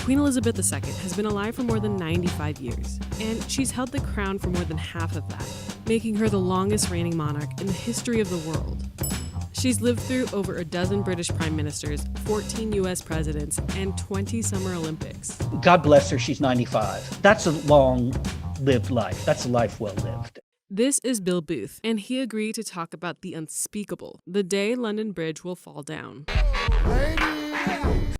Queen Elizabeth II has been alive for more than 95 years, and she's held the crown for more than half of that, making her the longest reigning monarch in the history of the world. She's lived through over a dozen British prime ministers, 14 US presidents, and 20 Summer Olympics. God bless her, she's 95. That's a long-lived life. That's a life well lived. This is Bill Booth, and he agreed to talk about the unspeakable, the day London Bridge will fall down.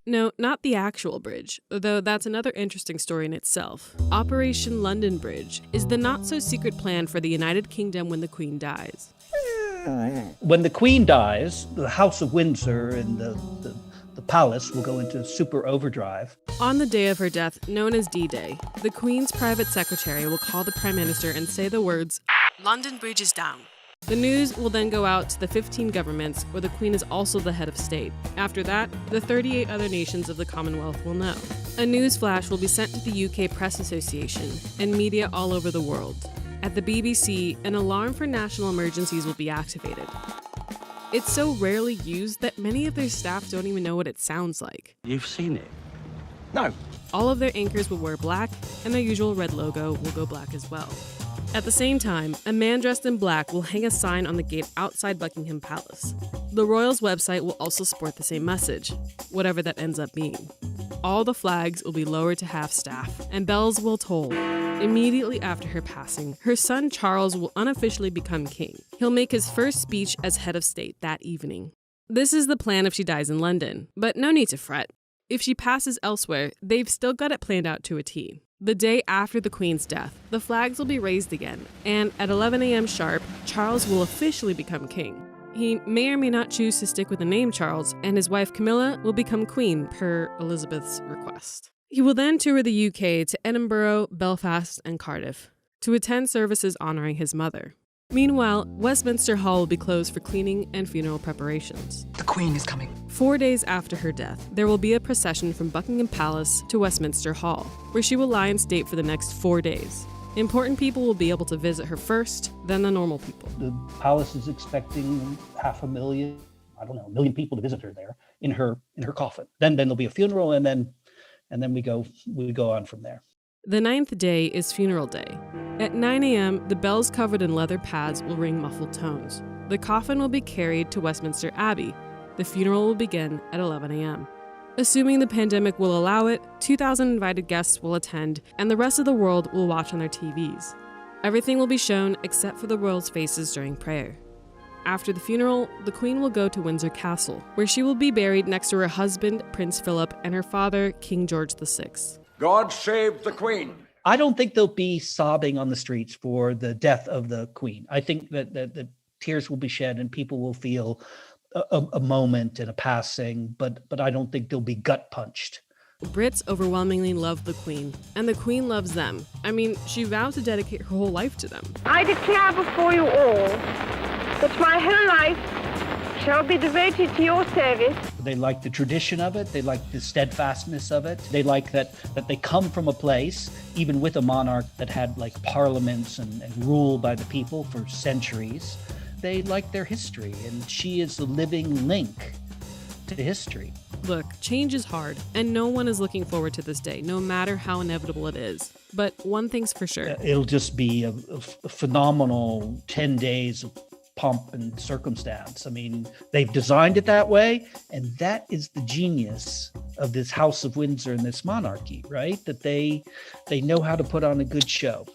No, not the actual bridge, though that's another interesting story in itself. Operation London Bridge is the not-so-secret plan for the United Kingdom when the Queen dies. When the Queen dies, the House of Windsor and the palace will go into super overdrive. On the day of her death, known as D-Day, the Queen's private secretary will call the Prime Minister and say the words, "London Bridge is down." The news will then go out to the 15 governments where the Queen is also the head of state. After that, the 38 other nations of the Commonwealth will know. A news flash will be sent to the UK Press Association and media all over the world. At the BBC, an alarm for national emergencies will be activated. It's so rarely used that many of their staff don't even know what it sounds like. You've seen it? No. All of their anchors will wear black, and their usual red logo will go black as well. At the same time, a man dressed in black will hang a sign on the gate outside Buckingham Palace. The royals' website will also sport the same message, whatever that ends up being. All the flags will be lowered to half-staff, and bells will toll. Immediately after her passing, her son Charles will unofficially become king. He'll make his first speech as head of state that evening. This is the plan if she dies in London, but no need to fret. If she passes elsewhere, they've still got it planned out to a T. The day after the Queen's death, the flags will be raised again, and at 11 a.m. sharp, Charles will officially become king. He may or may not choose to stick with the name Charles, and his wife Camilla will become queen per Elizabeth's request. He will then tour the UK to Edinburgh, Belfast, and Cardiff to attend services honoring his mother. Meanwhile, Westminster Hall will be closed for cleaning and funeral preparations. The Queen is coming. 4 days after her death, there will be a procession from Buckingham Palace to Westminster Hall, where she will lie in state for the next 4 days. Important people will be able to visit her first, then the normal people. The palace is expecting 500,000, a million people to visit her there in her coffin. Then there'll be a funeral, and then we go on from there. The 9th day is funeral day. At 9 a.m., the bells covered in leather pads will ring muffled tones. The coffin will be carried to Westminster Abbey. The funeral will begin at 11 a.m. Assuming the pandemic will allow it, 2,000 invited guests will attend, and the rest of the world will watch on their TVs. Everything will be shown except for the royals' faces during prayer. After the funeral, the Queen will go to Windsor Castle, where she will be buried next to her husband, Prince Philip, and her father, King George VI. God save the Queen. I don't think they'll be sobbing on the streets for the death of the Queen. I think that the tears will be shed and people will feel a moment and a passing, but I don't think they'll be gut punched. Brits overwhelmingly love the Queen, and the Queen loves them. I mean, she vowed to dedicate her whole life to them. I declare before you all that my whole life shall be devoted to your service. They like the tradition of it. They like the steadfastness of it. They like that they come from a place, even with a monarch that had like parliaments and rule by the people for centuries. They like their history, and she is the living link to history. Look, change is hard, and no one is looking forward to this day, no matter how inevitable it is. But one thing's for sure. It'll just be a phenomenal 10 days of pomp and circumstance. I mean, they've designed it that way, and that is the genius of this House of Windsor and this monarchy, right? That they know how to put on a good show.